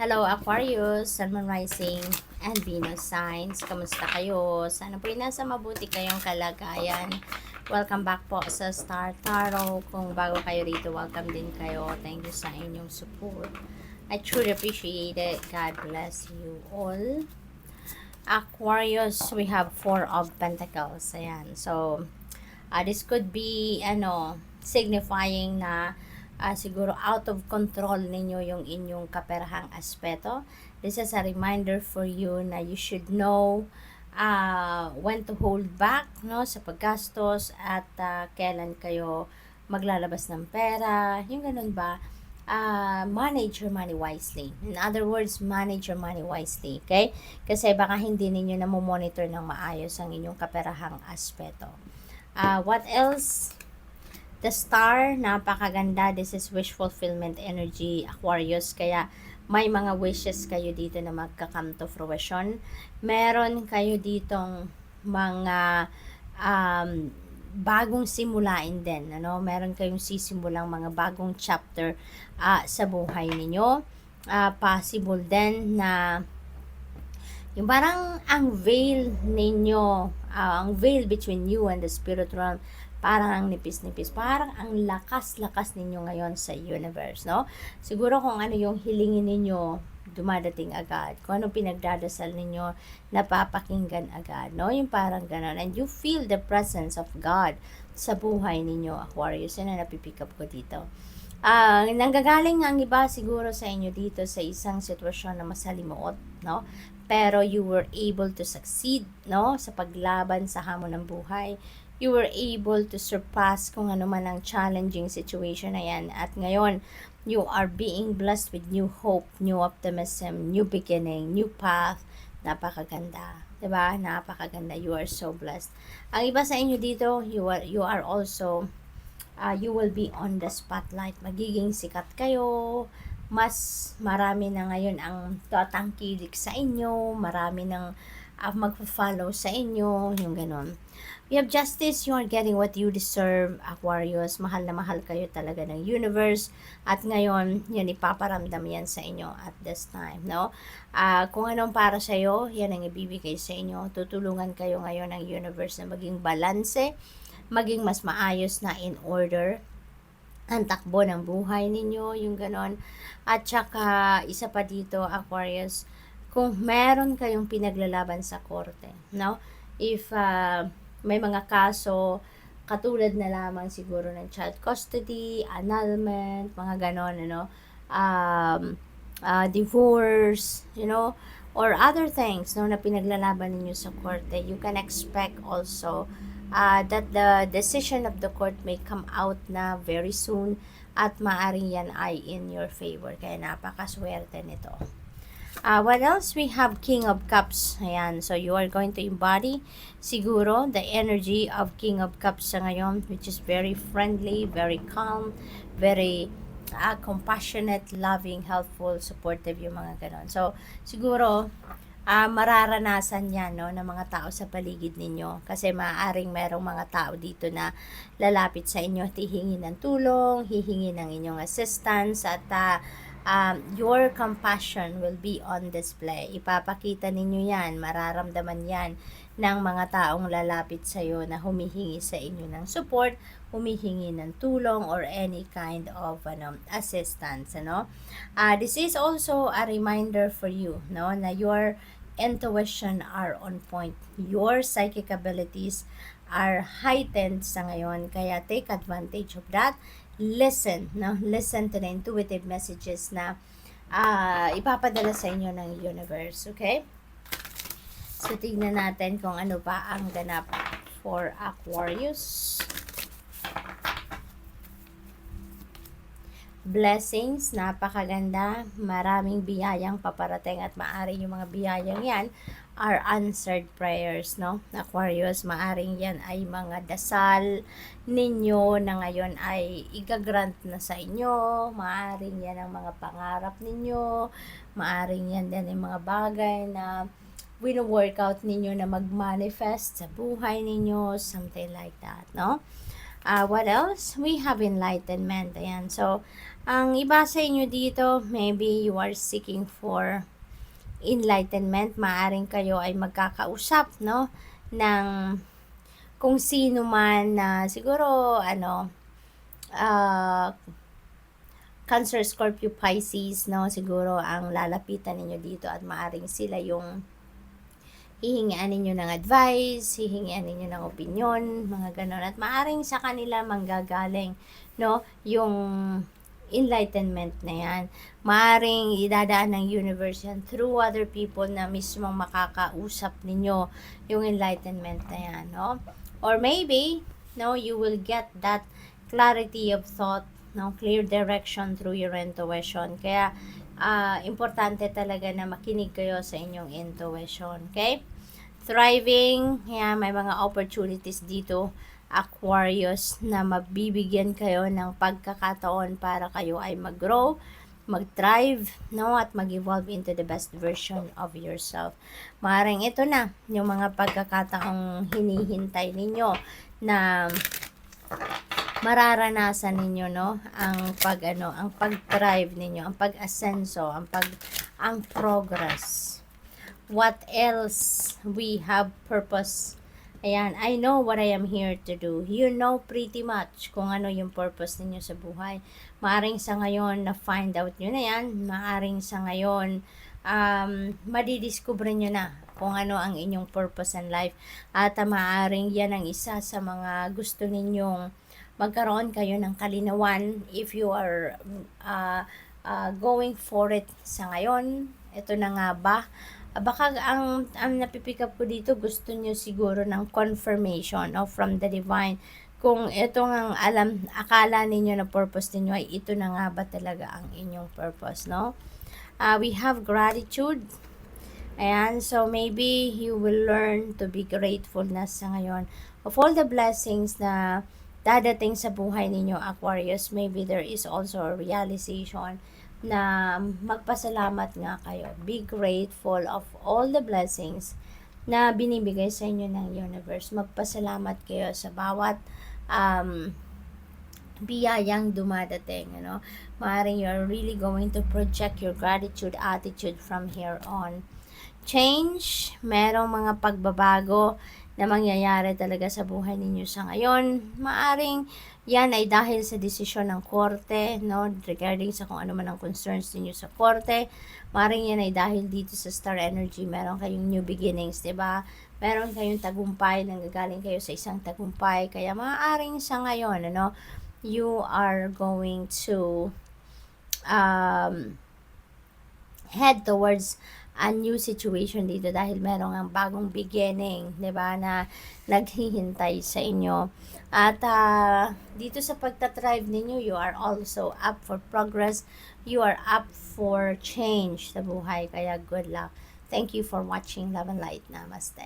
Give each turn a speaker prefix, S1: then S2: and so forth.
S1: Hello Aquarius, Sun, Moon Rising, and Venus signs. Kamusta kayo? Sana po nasa mabuti kayong kalagayan. Welcome back po sa Star Tarot. Kung bago kayo rito, welcome din kayo. Thank you sa inyong support. I truly appreciate it. God bless you all. Aquarius, we have Four of Pentacles. Ayan. So, this could be, signifying na siguro out of control ninyo yung inyong kaperahang aspeto. This is a reminder for you na you should know when to hold back, no, sa paggastos at kailan kayo maglalabas ng pera, yung ganun ba. Manage your money wisely. In other words, manage your money wisely, okay? Kasi baka hindi ninyo na monitor ng maayos ang inyong kaperahang aspeto. What else? The Star, napakaganda. This is wish fulfillment energy, Aquarius. Kaya may mga wishes kayo dito na magka-come to fruition. Meron kayo ditong mga bagong simulain din. Meron kayong sisimulang mga bagong chapter sa buhay ninyo. Possible din na yung parang ang veil ninyo, ang veil between you and the spirit realm, parang ang nipis-nipis, parang ang lakas-lakas ninyo ngayon sa universe, no? Siguro kung ano yung hilingin ninyo, dumadating agad. Kung ano pinagdadasal ninyo, napapakinggan agad, no? Yung parang ganon. And you feel the presence of God sa buhay ninyo, Aquarius. Yan ang napipick up ko dito. Nanggagaling ang iba siguro sa inyo dito sa isang sitwasyon na masalimuot, no? Pero you were able to succeed, no? Sa paglaban sa hamon ng buhay. You were able to surpass kung ano man ang challenging situation na yan. At ngayon, you are being blessed with new hope, new optimism, new beginning, new path. Napakaganda. Diba? Napakaganda. You are so blessed. Ang iba sa inyo dito, you are also, you will be on the spotlight. Magiging sikat kayo. Mas marami na ngayon ang tatangkilik sa inyo. Marami nang magpa-follow sa inyo. Yung ganon. We have justice, you are getting what you deserve, Aquarius. Mahal na mahal kayo talaga ng universe. At ngayon, yan ipaparamdam yan sa inyo at this time, no? Kung anong para sa iyo, yan ang ibibigay sa inyo. Tutulungan kayo ngayon ng universe na maging balanse, maging mas maayos na in order ang takbo ng buhay ninyo, yung ganon. At saka, isa pa dito, Aquarius, kung meron kayong pinaglalaban sa korte, no? If may mga kaso, katulad na lamang siguro ng child custody, annulment, mga ganon, divorce, or other things, no, na pinaglalaban ninyo sa korte, you can expect also that the decision of the court may come out na very soon at maaaring yan ay in your favor. Kaya napakaswerte nito. What else? We have King of Cups. Ayan. So, you are going to embody siguro the energy of King of Cups sa ngayon, which is very friendly, very calm, very compassionate, loving, helpful, supportive, yung mga ganon. So, siguro, mararanasan yan, no, ng mga tao sa paligid ninyo. Kasi maaaring merong mga tao dito na lalapit sa inyo at hihingi ng tulong, hihingi ng inyong assistance, at your compassion will be on display. Ipapakita ninyo yan, mararamdaman yan ng mga taong lalapit sa iyo na humihingi sa inyo ng support, humihingi ng tulong, or any kind of assistance. This is also a reminder for you, no, na your intuition are on point. Your psychic abilities are heightened sa ngayon, kaya take advantage of that. Listen, no? Listen to the intuitive messages na ipapadala sa inyo ng universe, okay? So, tignan natin kung ano pa ang ganap for Aquarius. Blessings, napakaganda. Maraming biyayang paparating at maaring yung mga biyayang yan are answered prayers, no? Aquarius, maaring yan ay mga dasal ninyo na ngayon ay igagrant na sa inyo. Maaring yan ang mga pangarap ninyo. Maaring yan din ang mga bagay na wino-workout ninyo na mag-manifest sa buhay ninyo. Something like that, no? What else? We have enlightenment. Ayan. So, Ang iba sa inyo dito, maybe you are seeking for enlightenment. Maaring kayo ay magkakausap, no? Ng kung sino man na siguro, Cancer, Scorpio, Pisces, no? Siguro ang lalapitan ninyo dito at maaring sila yung hihingian ninyo ng advice, hihingian ninyo ng opinion, mga ganon. At maaring sa kanila manggagaling, no? Yung enlightenment na yan. Maaring idadaan ng universe yan through other people na mismong makakausap ninyo yung enlightenment na yan, no? Or maybe, no, you will get that clarity of thought, no, clear direction through your intuition. Kaya, importante talaga na makinig kayo sa inyong intuition, okay? Thriving, yan, may mga opportunities dito, Aquarius, na mabibigyan kayo ng pagkakataon para kayo ay mag-grow, mag-thrive, no, at mag-evolve into the best version of yourself. Maaaring ito na yung mga pagkakataong hinihintay ninyo na mararanasan ninyo, no, ang pag-thrive ninyo, ang pag-asenso, ang progress. What else? We have purpose. Ayan, I know what I am here to do. You know pretty much kung ano yung purpose ninyo sa buhay. Maaring sa ngayon na find out nyo na yan. Maaring sa ngayon madidiscover nyo na kung ano ang inyong purpose in life. At maaring yan ang isa sa mga gusto ninyong magkaroon kayo ng kalinawan if you are going for it sa ngayon. Ito na nga ba? Baka ang napipick up ko dito, gusto nyo siguro ng confirmation, no, from the divine. Kung ito ang akala ninyo na purpose ninyo ay ito na nga ba talaga ang inyong purpose, no? We have gratitude. Ayan, so maybe you will learn to be grateful na sa ngayon of all the blessings na dadating sa buhay ninyo, Aquarius. Maybe there is also a realization na magpasalamat nga kayo. Be grateful of all the blessings na binibigay sa inyo ng universe. Magpasalamat kayo sa bawat biyayang dumadating, Maaaring you're really going to project your gratitude attitude from here on. Change, merong mga pagbabago na mangyayari talaga sa buhay ninyo sa ngayon. Maaring yan ay dahil sa desisyon ng korte, no, regarding sa kung ano man ang concerns ninyo sa korte. Maaring yan ay dahil dito sa star energy, meron kayong new beginnings, 'di ba? Meron kayong tagumpay, nanggagaling kayo sa isang tagumpay. Kaya maaring sa ngayon, you are going to head towards a new situation dito dahil merong ang bagong beginning, 'di ba, na naghihintay sa inyo. At dito sa pagta-thrive ninyo, you are also up for progress. You are up for change sa buhay. Kaya good luck. Thank you for watching Love and Light. Namaste.